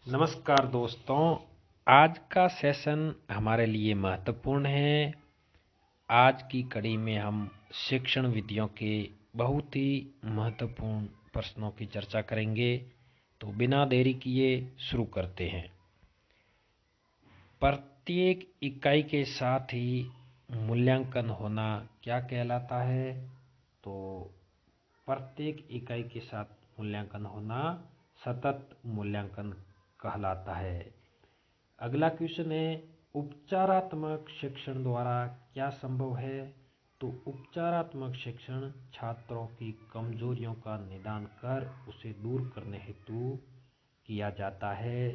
नमस्कार दोस्तों। आज का सेशन हमारे लिए महत्वपूर्ण है। आज की कड़ी में हम शिक्षण विधियों के बहुत ही महत्वपूर्ण प्रश्नों की चर्चा करेंगे। तो बिना देरी किए शुरू करते हैं। प्रत्येक इकाई के साथ ही मूल्यांकन होना क्या कहलाता है? तो प्रत्येक इकाई के साथ मूल्यांकन होना सतत मूल्यांकन कहलाता है। अगला क्वेश्चन है, उपचारात्मक शिक्षण द्वारा क्या संभव है? तो उपचारात्मक शिक्षण छात्रों की कमजोरियों का निदान कर उसे दूर करने हेतु किया जाता है।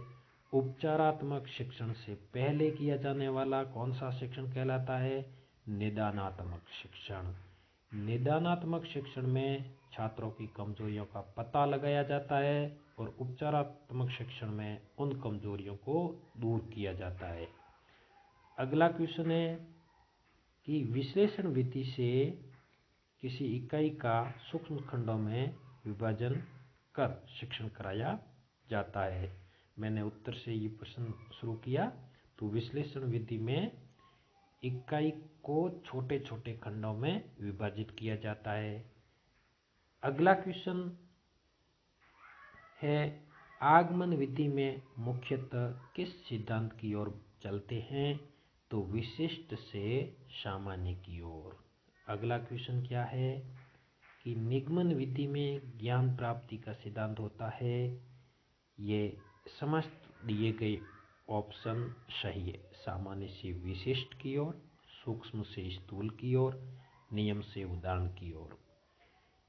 उपचारात्मक शिक्षण से पहले किया जाने वाला कौन सा शिक्षण कहलाता है? निदानात्मक शिक्षण। निदानात्मक शिक्षण में छात्रों की कमजोरियों का पता लगाया जाता है और उपचारात्मक शिक्षण में उन कमजोरियों को दूर किया जाता है। अगला क्वेश्चन है कि विश्लेषण विधि से किसी इकाई का सूक्ष्म खंडों में विभाजन कर शिक्षण कराया जाता है। मैंने उत्तर से ये प्रश्न शुरू किया। तो विश्लेषण विधि में इकाई को छोटे छोटे खंडों में विभाजित किया जाता है। अगला क्वेश्चन है, आगमन विधि में मुख्यतः किस सिद्धांत की ओर चलते हैं? तो विशिष्ट से सामान्य की ओर। अगला क्वेश्चन क्या है कि निगमन विधि में ज्ञान प्राप्ति का सिद्धांत होता है। ये समस्त दिए गए ऑप्शन सही है। सामान्य से विशिष्ट की ओर, सूक्ष्म से स्थूल की ओर, नियम से उदाहरण की ओर।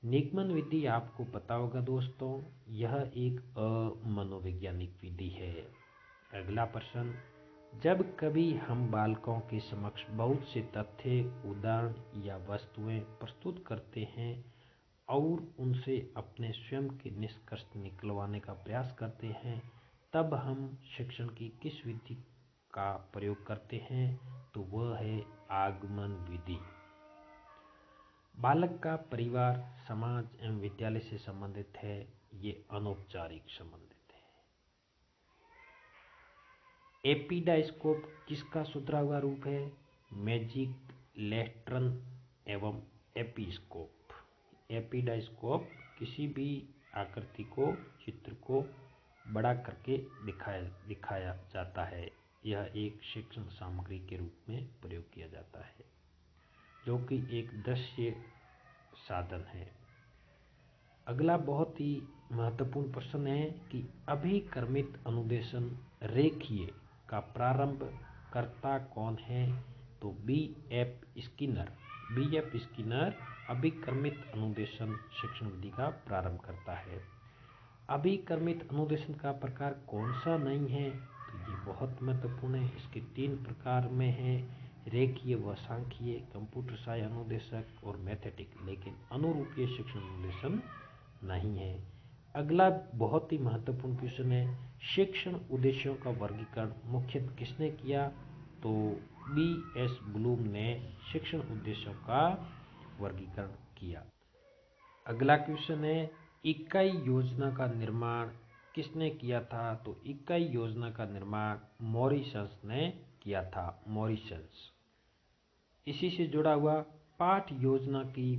निगमन विधि आपको पता होगा दोस्तों, यह एक अमनोवैज्ञानिक विधि है। अगला प्रश्न, जब कभी हम बालकों के समक्ष बहुत से तथ्य, उदाहरण या वस्तुएं प्रस्तुत करते हैं और उनसे अपने स्वयं के निष्कर्ष निकलवाने का प्रयास करते हैं, तब हम शिक्षण की किस विधि का प्रयोग करते हैं? तो वह है आगमन विधि। बालक का परिवार, समाज एवं विद्यालय से संबंधित है। ये अनौपचारिक संबंधित है। एपिडाइस्कोप किसका सुधरा हुआ रूप है? मैजिक, लेस्ट्रन एवं एपिस्कोप। एपिडाइस्कोप किसी भी आकृति को, चित्र को बड़ा करके दिखाया जाता है। यह एक शिक्षण सामग्री के रूप में प्रयोग किया जाता है, जो कि एक दृश्य साधन है। अगला बहुत ही महत्वपूर्ण प्रश्न है कि अभिक्रमित अनुदेशन रेखीय का प्रारंभ करता कौन है? तो बी.एफ. स्किनर। बी.एफ. स्किनर अभिक्रमित अनुदेशन शिक्षण विधि का प्रारंभ करता है। अभिक्रमित अनुदेशन का प्रकार कौन सा नहीं है? तो ये बहुत महत्वपूर्ण है। इसके 3 प्रकार में है, रेखीय व सांख्यिकीय, कंप्यूटर सहायक अनुदेशक और मैथेटिक। लेकिन अनुरूपीय शिक्षण अनुदेशन नहीं है। अगला बहुत ही महत्वपूर्ण क्वेश्चन है, शिक्षण उद्देश्यों का वर्गीकरण मुख्यतः किसने किया? तो बी.एस. ब्लूम ने शिक्षण उद्देश्यों का वर्गीकरण किया। अगला क्वेश्चन है, इकाई योजना का निर्माण किसने किया था? तो इकाई योजना का निर्माण मॉरिसस ने किया था। मॉरिसस। इसी से जुड़ा हुआ, पाठ योजना की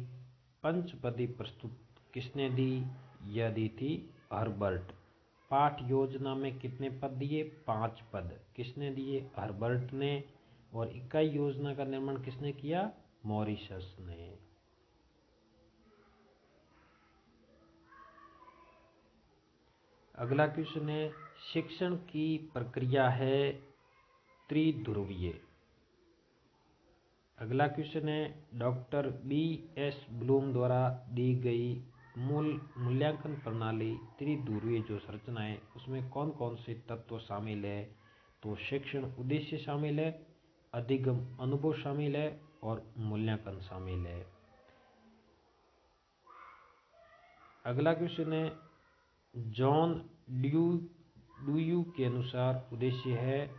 पंचपदी प्रस्तुत किसने दी? यह दी थी हर्बर्ट। पाठ योजना में कितने पद दिए? 5 पद। किसने दिए? हर्बर्ट ने। और इकाई योजना का निर्माण किसने किया? मॉरिसस ने। अगला क्वेश्चन है, शिक्षण की प्रक्रिया है त्रिध्रुवीय। अगला क्वेश्चन है, डॉक्टर बी.एस. ब्लूम द्वारा दी गई मूल्यांकन प्रणाली त्रिध्रुवीय जो संरचना है, उसमें कौन कौन से तत्व शामिल है? तो शिक्षण उद्देश्य शामिल है, अधिगम अनुभव शामिल है और मूल्यांकन शामिल है। अगला क्वेश्चन है, जॉन ड्यूयू के अनुसार उद्देश्य है,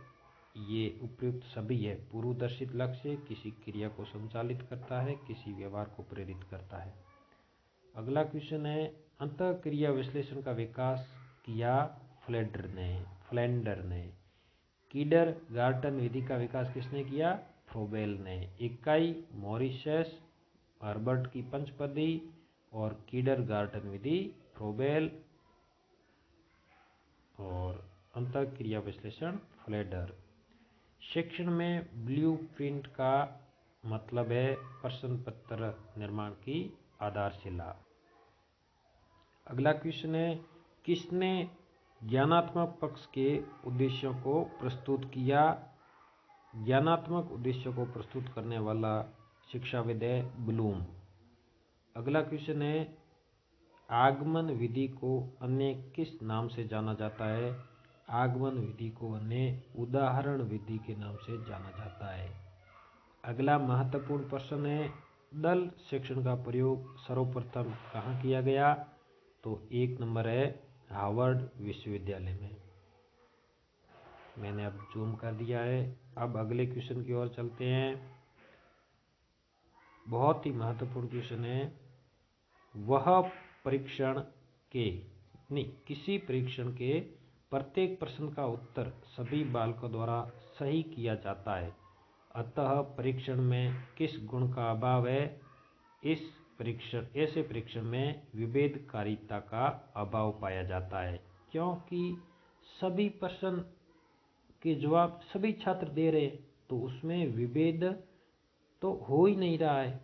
ये उपयुक्त सभी है। पूर्वदर्शित लक्ष्य किसी क्रिया को संचालित करता है, किसी व्यवहार को प्रेरित करता है। अगला क्वेश्चन है, अंतःक्रिया विश्लेषण का विकास किया फ्लेडर ने। फ्लेंडर ने। कीडरगार्टन विधि का विकास किसने किया? फ्रोबेल ने। इकाई मॉरिशस हर्बर्ट की पंचपदी और कीडरगार्टन विधि फ्रोबेल और अंतःक्रिया विश्लेषण फ्लेडर। शिक्षण में ब्लूप्रिंट का मतलब है प्रश्न पत्र निर्माण की आधारशिला। अगला क्वेश्चन है, किसने ज्ञानात्मक पक्ष के उद्देश्यों को प्रस्तुत किया? ज्ञानात्मक उद्देश्यों को प्रस्तुत करने वाला शिक्षाविद है ब्लूम। अगला क्वेश्चन है, आगमन विधि को अन्य किस नाम से जाना जाता है? आगमन विधि को अन्य उदाहरण विधि के नाम से जाना जाता है। अगला महत्वपूर्ण प्रश्न है, दल शिक्षण का प्रयोग सर्वप्रथम कहाँ किया गया? तो 1 नंबर है हार्वर्ड विश्वविद्यालय में। मैंने अब जूम कर दिया है। अब अगले क्वेश्चन की ओर चलते हैं। बहुत ही महत्वपूर्ण क्वेश्चन है, वह परीक्षण के किसी परीक्षण के प्रत्येक प्रश्न का उत्तर सभी बालकों द्वारा सही किया जाता है, अतः परीक्षण में किस गुण का अभाव है? ऐसे परीक्षण में विभेदकारिता का अभाव पाया जाता है, क्योंकि सभी प्रश्न के जवाब सभी छात्र दे रहे तो उसमें विभेद तो हो ही नहीं रहा है।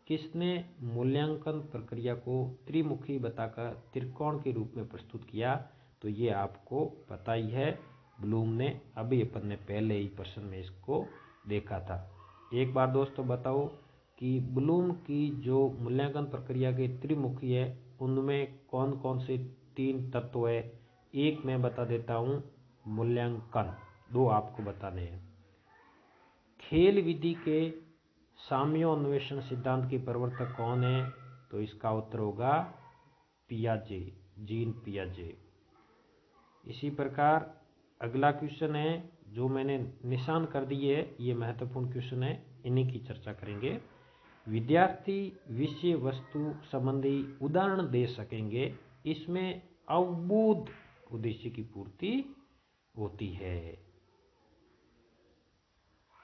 किसने मूल्यांकन प्रक्रिया को त्रिमुखी बताकर त्रिकोण के रूप में प्रस्तुत किया? तो ये आपको पता ही है, ब्लूम ने। अभी अपन ने पहले ही प्रश्न में इसको देखा था। एक बार दोस्तों बताओ कि ब्लूम की जो मूल्यांकन प्रक्रिया के त्रिमुखी है उनमें कौन कौन से 3 तत्व है? एक मैं बता देता हूँ, मूल्यांकन। 2 आपको बताने हैं। खेल विधि के साम्योन्वेषण सिद्धांत के प्रवर्तक कौन है? तो इसका उत्तर होगा पियाजे, जीन पियाजे। इसी प्रकार अगला क्वेश्चन है जो मैंने निशान कर दिए है, ये महत्वपूर्ण क्वेश्चन है, इन्हीं की चर्चा करेंगे। विद्यार्थी विषय वस्तु संबंधी उदाहरण दे सकेंगे, इसमें अवबोध उद्देश्य की पूर्ति होती है।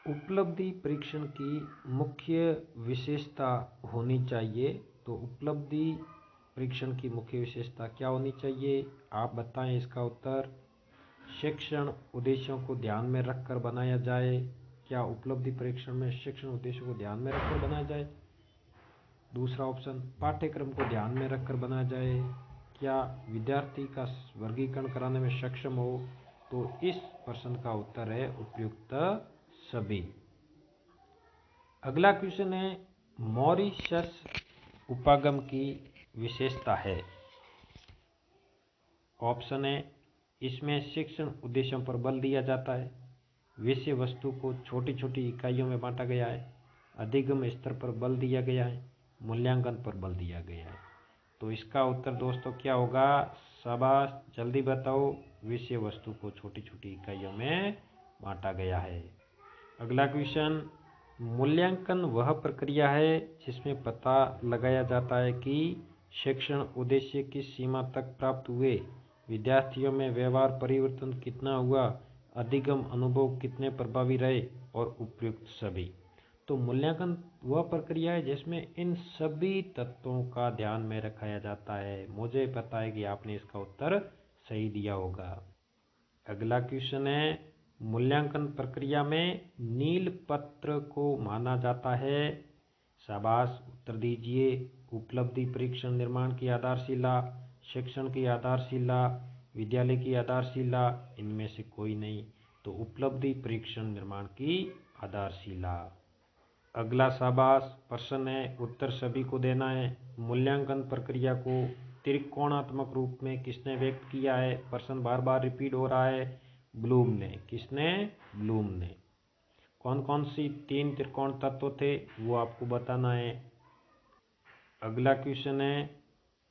उपलब्धि परीक्षण की मुख्य विशेषता होनी चाहिए। तो उपलब्धि परीक्षण की मुख्य विशेषता क्या होनी चाहिए? आप बताएं इसका उत्तर। शिक्षण उद्देश्यों को ध्यान में रखकर बनाया जाए। क्या उपलब्धि परीक्षण में शिक्षण उद्देश्यों को ध्यान में रखकर बनाया जाए? दूसरा ऑप्शन, पाठ्यक्रम को ध्यान में रखकर बनाया जाए। क्या विद्यार्थी का वर्गीकरण कराने में सक्षम हो? तो इस प्रश्न का उत्तर है उपयुक्त सभी। अगला क्वेश्चन है, मॉरिशस उपागम की विशेषता है। ऑप्शन है, इसमें शिक्षण उद्देश्यों पर बल दिया जाता है, विषय वस्तु को छोटी छोटी इकाइयों में बांटा गया है, अधिगम स्तर पर बल दिया गया है, मूल्यांकन पर बल दिया गया है। तो इसका उत्तर दोस्तों क्या होगा? शाबाश, जल्दी बताओ। विषय वस्तु को छोटी छोटी इकाइयों में बांटा गया है। अगला क्वेश्चन, मूल्यांकन वह प्रक्रिया है जिसमें पता लगाया जाता है कि शिक्षण उद्देश्य किस सीमा तक प्राप्त हुए, विद्यार्थियों में व्यवहार परिवर्तन कितना हुआ, अधिगम अनुभव कितने प्रभावी रहे और उपयुक्त सभी। तो मूल्यांकन वह प्रक्रिया है जिसमें इन सभी तत्वों का ध्यान में रखा जाता है। मुझे पता है कि आपने इसका उत्तर सही दिया होगा। अगला क्वेश्चन है, मूल्यांकन प्रक्रिया में नील पत्र को माना जाता है। शाबाश, उत्तर दीजिए। उपलब्धि परीक्षण निर्माण की आधारशिला, शिक्षण की आधारशिला, विद्यालय की आधारशिला, इनमें से कोई नहीं। तो उपलब्धि परीक्षण निर्माण की आधारशिला। अगला शाबाश प्रश्न है, उत्तर सभी को देना है। मूल्यांकन प्रक्रिया को त्रिकोणात्मक रूप में किसने व्यक्त किया है? प्रश्न बार बार रिपीट हो रहा है। ब्लूम ने। किसने? ब्लूम ने। कौन कौन सी 3 त्रिकोण तत्व थे वो आपको बताना है। अगला क्वेश्चन है,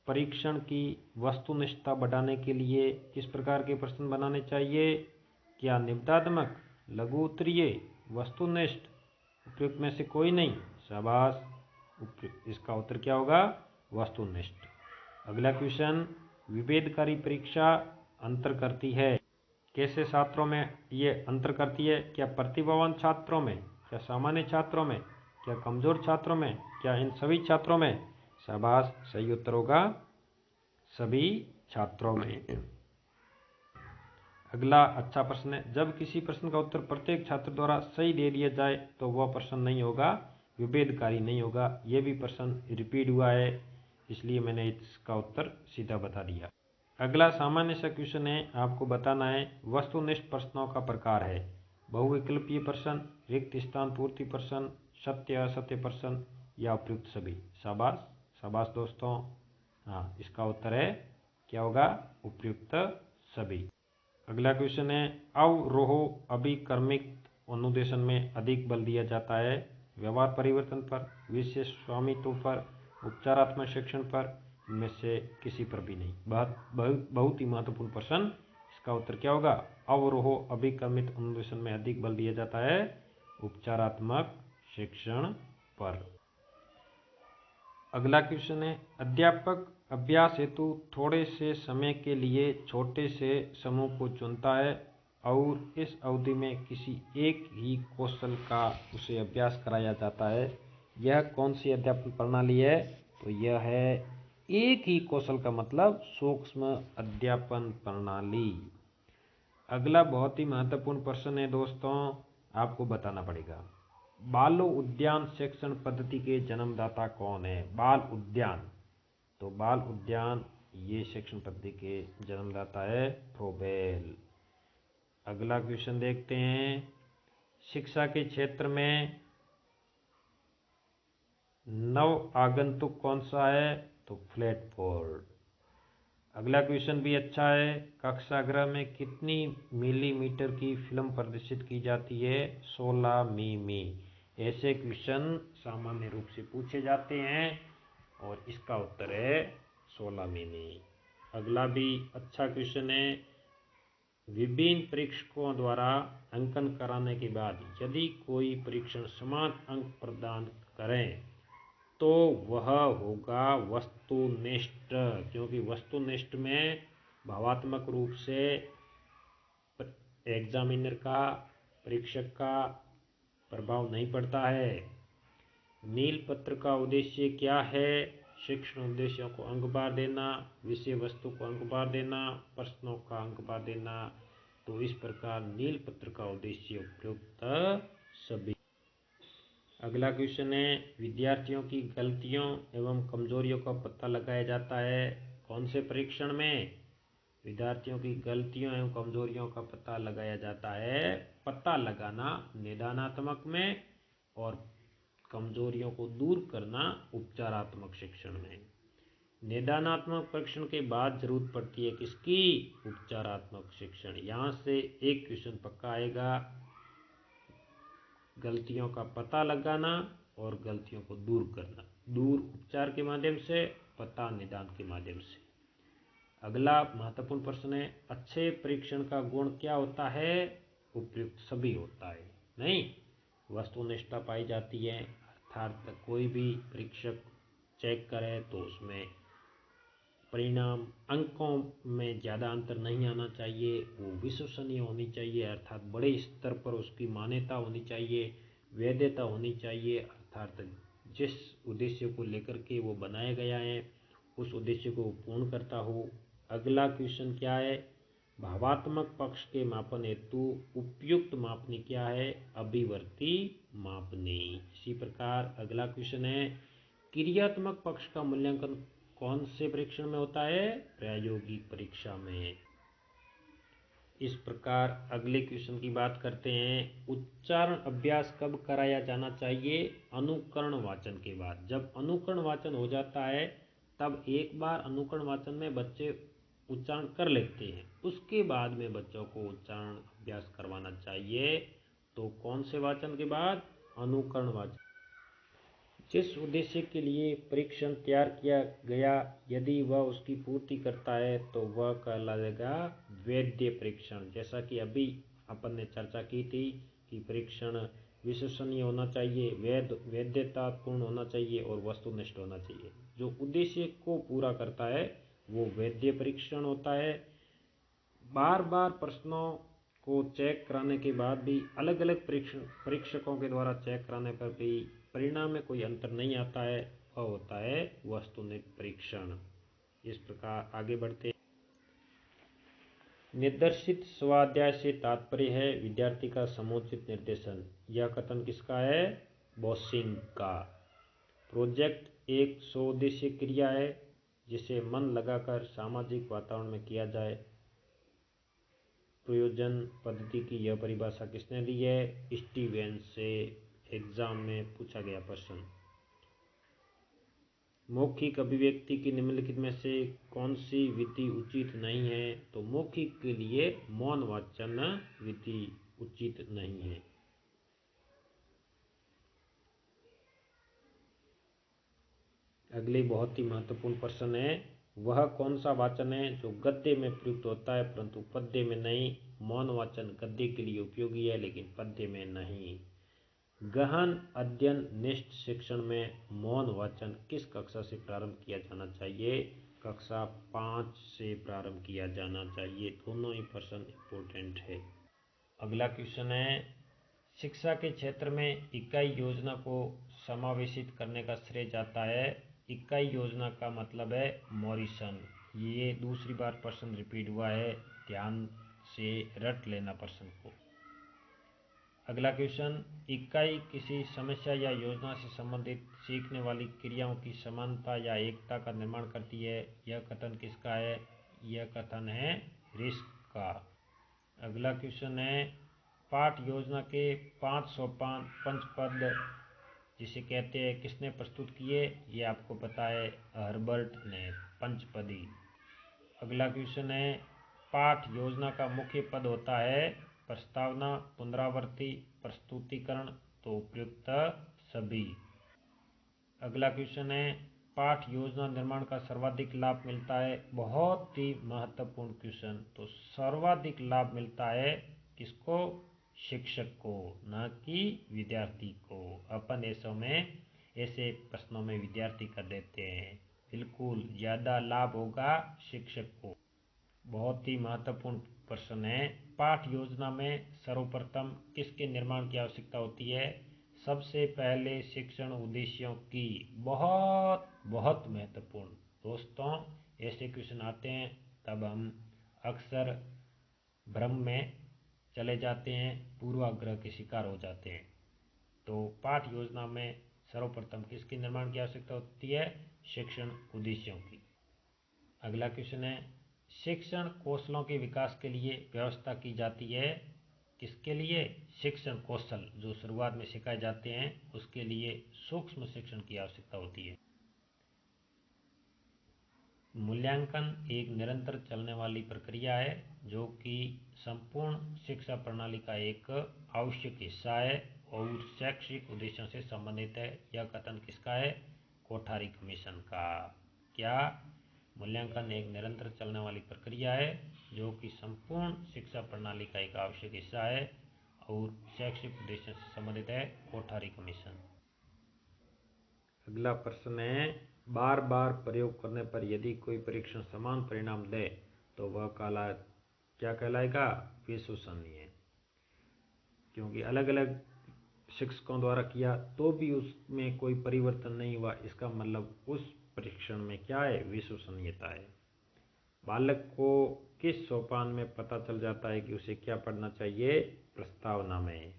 परीक्षण की वस्तुनिष्ठता बढ़ाने के लिए किस प्रकार के प्रश्न बनाने चाहिए? क्या निबंधात्मक, लघु उत्तरीय, वस्तुनिष्ठ? उपयुक्त में से कोई नहीं। शाबाश, इसका उत्तर क्या होगा? वस्तुनिष्ठ। अगला क्वेश्चन, विभेदकारी परीक्षा अंतर करती है। कैसे छात्रों में ये अंतर करती है? क्या प्रतिभावान छात्रों में, क्या सामान्य छात्रों में, क्या कमज़ोर छात्रों में, क्या इन सभी छात्रों में? शाबाश, सही उत्तर होगा सभी छात्रों में। अगला अच्छा प्रश्न है, जब किसी प्रश्न का उत्तर प्रत्येक छात्र द्वारा सही दे दिया जाए तो वह प्रश्न नहीं होगा, विभेदकारी नहीं होगा। यह भी प्रश्न रिपीट हुआ है, इसलिए मैंने इसका उत्तर सीधा बता दिया। अगला सामान्य सा क्वेश्चन है, आपको बताना है वस्तुनिष्ठ प्रश्नों का प्रकार है बहुविकल्पीय प्रश्न, रिक्त स्थान पूर्ति प्रश्न, सत्य असत्य प्रश्न या उपयुक्त सभी। शाबाश शाबाश दोस्तों, हाँ इसका उत्तर है क्या होगा, उपयुक्त सभी। अगला क्वेश्चन है, अवरोह अभिकर्मिक अनुदेशन में अधिक बल दिया जाता है व्यवहार परिवर्तन पर, विशेष स्वामित्व पर, उपचारात्मक शिक्षण पर, इनमें से किसी पर भी नहीं। बहुत ही महत्वपूर्ण प्रश्न, इसका उत्तर क्या होगा, अवरोह अभिकर्मित अनुदेशन में अधिक बल दिया जाता है उपचारात्मक शिक्षण पर। अगला क्वेश्चन है, अध्यापक अभ्यास हेतु थोड़े से समय के लिए छोटे से समूह को चुनता है और इस अवधि में किसी एक ही कौशल का उसे अभ्यास कराया जाता है। यह कौन सी अध्यापन प्रणाली है? तो यह है एक ही कौशल का मतलब सूक्ष्म अध्यापन प्रणाली। अगला बहुत ही महत्वपूर्ण प्रश्न है दोस्तों, आपको बताना पड़ेगा बालो उद्यान शिक्षण पद्धति के जन्मदाता कौन है? बाल उद्यान, तो बाल उद्यान ये शिक्षण पद्धति के जन्मदाता है फ्रोबेल। अगला क्वेश्चन देखते हैं, शिक्षा के क्षेत्र में नव आगंतुक कौन सा है? तो फ्लैटफोर्ड। अगला क्वेश्चन भी अच्छा है, कक्षा गृह में कितनी मिलीमीटर की फिल्म प्रदर्शित की जाती है? 16 मिमी। ऐसे क्वेश्चन सामान्य रूप से पूछे जाते हैं और इसका उत्तर है 16 मिमी। अगला भी अच्छा क्वेश्चन है, विभिन्न परीक्षकों द्वारा अंकन कराने के बाद यदि कोई परीक्षण समान अंक प्रदान करें तो वह होगा वस्तुनिष्ठ, क्योंकि वस्तुनिष्ठ में भावात्मक रूप से एग्जामिनर का, परीक्षक का प्रभाव नहीं पड़ता है। नील पत्र का उद्देश्य क्या है? शिक्षण उद्देश्यों को अंक बार देना, विषय वस्तु को अंक बार देना, प्रश्नों का अंक बार देना। तो इस प्रकार नील पत्र का उद्देश्य उपयुक्त सभी। अगला क्वेश्चन है, विद्यार्थियों की गलतियों एवं कमजोरियों का पता लगाया जाता है कौन से परीक्षण में? विद्यार्थियों की गलतियों एवं कमजोरियों का पता लगाया जाता है पता लगाना निदानात्मक में और कमजोरियों को दूर करना उपचारात्मक शिक्षण में। निदानात्मक परीक्षण के बाद जरूरत पड़ती है किसकी? उपचारात्मक शिक्षण। यहाँ से एक क्वेश्चन पक्का आएगा, गलतियों का पता लगाना और गलतियों को दूर करना, दूर उपचार के माध्यम से, पता निदान के माध्यम से। अगला महत्वपूर्ण प्रश्न है, अच्छे परीक्षण का गुण क्या होता है? उपयुक्त सभी होता है। नहीं, वस्तुनिष्ठता पाई जाती है, अर्थात कोई भी परीक्षक चेक करे तो उसमें परिणाम अंकों में ज़्यादा अंतर नहीं आना चाहिए, वो विश्वसनीय होनी चाहिए, अर्थात बड़े स्तर पर उसकी मान्यता होनी चाहिए, वैधता होनी चाहिए, अर्थात जिस उद्देश्य को लेकर के वो बनाया गया है उस उद्देश्य को पूर्ण करता हो। अगला क्वेश्चन क्या है, भावात्मक पक्ष के मापन हेतु उपयुक्त मापनी क्या है? अभिवर्ती मापनी। इसी प्रकार अगला क्वेश्चन है, क्रियात्मक पक्ष का मूल्यांकन कौन से परीक्षण में होता है? प्रायोगिक परीक्षा में। इस प्रकार अगले क्वेश्चन की बात करते हैं, उच्चारण अभ्यास कब कराया जाना चाहिए? अनुकरण वाचन के बाद। जब अनुकरण वाचन हो जाता है तब एक बार अनुकरण वाचन में बच्चे उच्चारण कर लेते हैं, उसके बाद में बच्चों को उच्चारण अभ्यास करवाना चाहिए। तो कौन से वाचन के बाद? अनुकरण वाचन। जिस उद्देश्य के लिए परीक्षण तैयार किया गया यदि वह उसकी पूर्ति करता है तो वह कहलाएगा वैध परीक्षण। जैसा कि अभी अपन ने चर्चा की थी कि परीक्षण विश्वसनीय होना चाहिए, वैधतापूर्ण होना चाहिए और वस्तुनिष्ठ होना चाहिए। जो उद्देश्य को पूरा करता है वो वैध परीक्षण होता है। बार बार प्रश्नों को चेक कराने के बाद भी अलग अलग परीक्षकों के द्वारा चेक कराने पर भी परिणाम में कोई अंतर नहीं आता है, वह होता है वस्तुनिष्ठ परीक्षण। इस प्रकार आगे बढ़ते। निर्देशित स्वाध्याय से तात्पर्य है विद्यार्थी का समुचित निर्देशन। यह कथन किसका है? बोसिंग का। प्रोजेक्ट एक स्वउद्देशीय क्रिया है जिसे मन लगाकर सामाजिक वातावरण में किया जाए। प्रयोजन पद्धति की यह परिभाषा किसने दी है? स्टीवेंस से। एग्जाम में पूछा गया प्रश्न। मौखिक अभिव्यक्ति की निम्नलिखित में से कौन सी विधि उचित नहीं है? तो मौखिक के लिए मौन वाचन विधि उचित नहीं है। अगले बहुत ही महत्वपूर्ण प्रश्न है, वह कौन सा वाचन है जो गद्य में प्रयुक्त होता है परंतु पद्य में नहीं? मौन वाचन गद्य के लिए उपयोगी है लेकिन पद्य में नहीं। गहन अध्ययन निष्ठ शिक्षण में मौन वाचन किस कक्षा से प्रारंभ किया जाना चाहिए? कक्षा 5 से प्रारंभ किया जाना चाहिए। दोनों ही प्रश्न इम्पोर्टेंट है। अगला क्वेश्चन है, शिक्षा के क्षेत्र में इकाई योजना को समावेशित करने का श्रेय जाता है। इकाई योजना का मतलब है मॉरिसन। ये दूसरी बार प्रश्न रिपीट हुआ है, ध्यान से रट लेना प्रश्न को। अगला क्वेश्चन, इकाई किसी समस्या या योजना से संबंधित सीखने वाली क्रियाओं की समानता या एकता का निर्माण करती है। यह कथन किसका है? यह कथन है रिस्क का। अगला क्वेश्चन है, पाठ योजना के 5 सोपान पंचपद जिसे कहते हैं किसने प्रस्तुत किए? ये आपको पता है, हर्बर्ट ने, पंचपदी। अगला क्वेश्चन है, पाठ योजना का मुख्य पद होता है प्रस्तावना, पुनरावृत्ति, प्रस्तुतिकरण, तो उपयुक्त सभी। अगला क्वेश्चन है, पाठ योजना निर्माण का सर्वाधिक लाभ मिलता है। बहुत ही महत्वपूर्ण क्वेश्चन। तो सर्वाधिक लाभ मिलता है किसको? शिक्षक को, न कि विद्यार्थी को। अपन ऐसे प्रश्नों में विद्यार्थी कर देते हैं। बिल्कुल ज़्यादा लाभ होगा शिक्षक को। बहुत ही महत्वपूर्ण प्रश्न है, पाठ योजना में सर्वप्रथम किसके निर्माण की आवश्यकता होती है? सबसे पहले शिक्षण उद्देश्यों की। बहुत बहुत महत्वपूर्ण दोस्तों, ऐसे क्वेश्चन आते हैं तब हम अक्सर भ्रम में चले जाते हैं, पूर्वाग्रह के शिकार हो जाते हैं। तो पाठ योजना में सर्वप्रथम किसके निर्माण की आवश्यकता होती है? शिक्षण उद्देश्यों की। अगला क्वेश्चन है, शिक्षण कौशलों के विकास के लिए व्यवस्था की जाती है। किसके लिए? शिक्षण कौशल जो शुरुआत में सिखाए जाते हैं उसके लिए सूक्ष्म शिक्षण की आवश्यकता होती है। मूल्यांकन एक निरंतर चलने वाली प्रक्रिया है जो कि संपूर्ण शिक्षा प्रणाली का एक आवश्यक हिस्सा है और शैक्षिक उद्देश्यों से संबंधित है। यह कथन किसका है? कोठारी कमीशन का। क्या? मूल्यांकन एक निरंतर चलने वाली प्रक्रिया है जो कि संपूर्ण शिक्षा प्रणाली का एक आवश्यक हिस्सा है और शैक्षिक उद्देश्यों से संबंधित है। कोठारी कमीशन। अगला प्रश्न है, बार बार प्रयोग करने पर यदि कोई परीक्षण समान परिणाम दे तो वह क्या कहलाएगा? विश्वसनीय। क्योंकि अलग अलग शिक्षकों द्वारा किया तो भी उसमें कोई परिवर्तन नहीं हुआ, इसका मतलब उस परीक्षण में क्या है? विश्वसनीयता है। बालक को किस सोपान में पता चल जाता है कि उसे क्या पढ़ना चाहिए? प्रस्तावना में।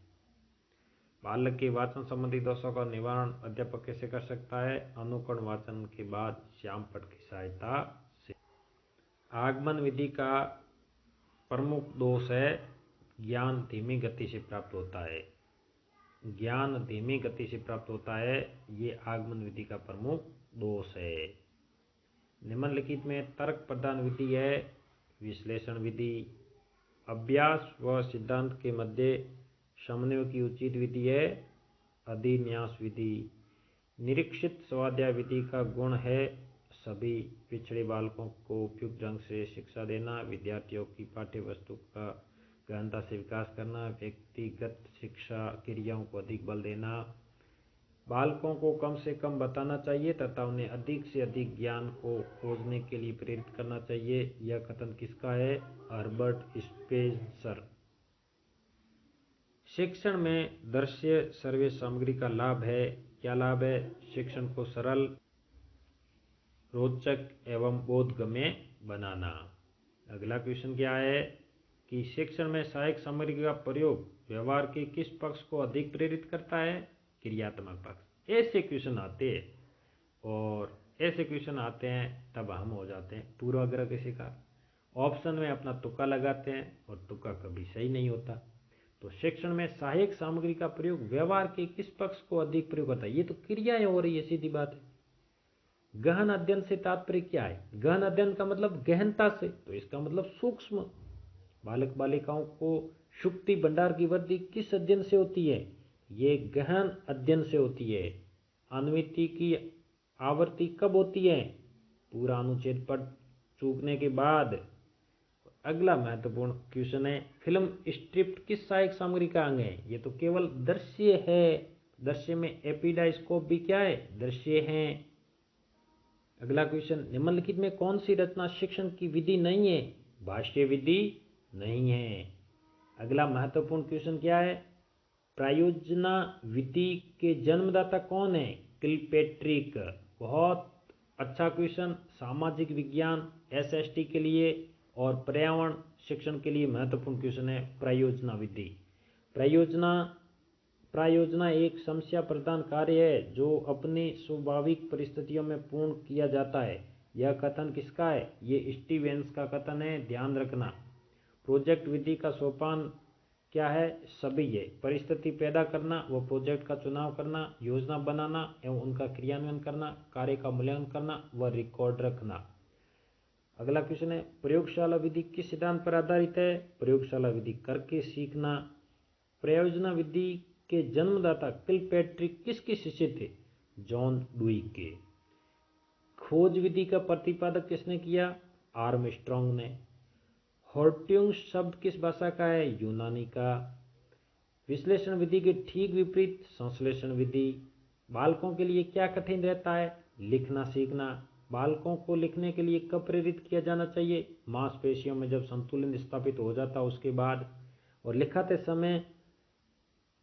बालक के वाचन संबंधी दोषों का निवारण अध्यापक कैसे कर सकता है? अनुकरण वाचन के बाद श्यामपट्ट की सहायता से। आगमन विधि का प्रमुख दोष है ज्ञान धीमी गति से प्राप्त होता है। ज्ञान धीमी गति से प्राप्त होता है, ये आगमन विधि का प्रमुख दोष है। निम्नलिखित में तर्क प्रधान विधि है विश्लेषण विधि। अभ्यास व सिद्धांत के मध्य समन्वय की उचित विधि है अधिन्यास विधि। निरीक्षित स्वाध्याय विधि का गुण है सभी पिछड़े बालकों को उपयुक्त ढंग से शिक्षा देना, विद्यार्थियों की पाठ्य वस्तु का गहनता से विकास करना, व्यक्तिगत शिक्षा क्रियाओं को अधिक बल देना, बालकों को कम से कम बताना चाहिए तथा उन्हें अधिक से अधिक ज्ञान को खोजने के लिए प्रेरित करना चाहिए। यह कथन किसका है? Herbert Spencer. शिक्षण में दृश्य श्रव्य सामग्री का लाभ है। क्या लाभ है? शिक्षण को सरल, रोचक एवं बोधगम्य बनाना। अगला क्वेश्चन क्या है कि शिक्षण में सहायक सामग्री का प्रयोग व्यवहार के किस पक्ष को अधिक प्रेरित करता है? क्रियात्मक पक्ष। ऐसे क्वेश्चन आते हैं और ऐसे क्वेश्चन आते हैं तब हम हो जाते हैं पूर्वाग्रह के शिकार। ऑप्शन में अपना तुक्का लगाते हैं और तुक्का कभी सही नहीं होता। तो शिक्षण में सहायक सामग्री का प्रयोग व्यवहार के किस पक्ष को अधिक प्रयोग करता है? ये तो क्रियाएं हो रही है, सीधी बात है। गहन अध्ययन से तात्पर्य क्या है? गहन अध्ययन का मतलब गहनता से, तो इसका मतलब सूक्ष्म। बालक बालिकाओं को शुक्ति भंडार की वृद्धि किस अध्ययन से होती है? ये गहन अध्ययन से होती है। अनुमिति की आवृत्ति कब होती है? पूरा अनुच्छेद पढ़ चूकने के बाद। अगला महत्वपूर्ण क्वेश्चन है, फिल्म स्क्रिप्ट किस सहायक सामग्री का अंग है? ये तो केवल दृश्य है। दृश्य में एपिडाइस्कोप भी क्या है? दृश्य है। अगला क्वेश्चन, निम्नलिखित में कौन सी रचना शिक्षण की विधि नहीं है? भाष्य विधि नहीं है। अगला महत्वपूर्ण क्वेश्चन क्या है? प्रायोजना विधि के जन्मदाता कौन है? किलपेट्रिक। बहुत अच्छा क्वेश्चन, सामाजिक विज्ञान एसएसटी के लिए और पर्यावरण शिक्षण के लिए महत्वपूर्ण क्वेश्चन है प्रायोजना विधि। प्रायोजना एक समस्या प्रधान कार्य है जो अपनी स्वाभाविक परिस्थितियों में पूर्ण किया जाता है। यह कथन किसका है? ये स्टीवेंस का कथन है, ध्यान रखना। प्रोजेक्ट विधि का सोपान क्या है? सभी है। परिस्थिति पैदा करना, व प्रोजेक्ट का चुनाव करना, योजना बनाना एवं उनका क्रियान्वयन करना, कार्य का मूल्यांकन करना व रिकॉर्ड रखना। अगला क्वेश्चन है, प्रयोगशाला विधि किस सिद्धांत पर आधारित है? प्रयोगशाला विधि करके सीखना। प्रयोजना विधि के जन्मदाता किलपेट्रिक किसके शिष्य थे? जॉन डुई के। खोज विधि का प्रतिपादक किसने किया? आर्मस्ट्रॉन्ग ने। हॉर्ट्यूंग शब्द किस भाषा का है? यूनानी का। विश्लेषण विधि के ठीक विपरीत संश्लेषण विधि। बालकों के लिए क्या कठिन रहता है? लिखना सीखना। बालकों को लिखने के लिए कब प्रेरित किया जाना चाहिए? मांसपेशियों में जब संतुलन स्थापित हो जाता है उसके बाद। और लिखते समय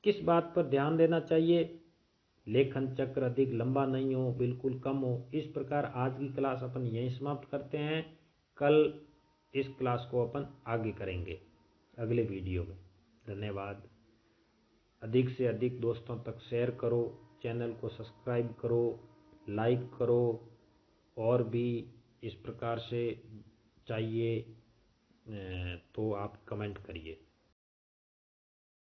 किस बात पर ध्यान देना चाहिए? लेखन चक्र अधिक लंबा नहीं हो, बिल्कुल कम हो। इस प्रकार आज की क्लास अपन यहीं समाप्त करते हैं। कल इस क्लास को अपन आगे करेंगे अगले वीडियो में। धन्यवाद। अधिक से अधिक दोस्तों तक शेयर करो, चैनल को सब्सक्राइब करो, लाइक करो, और भी इस प्रकार से चाहिए तो आप कमेंट करिए।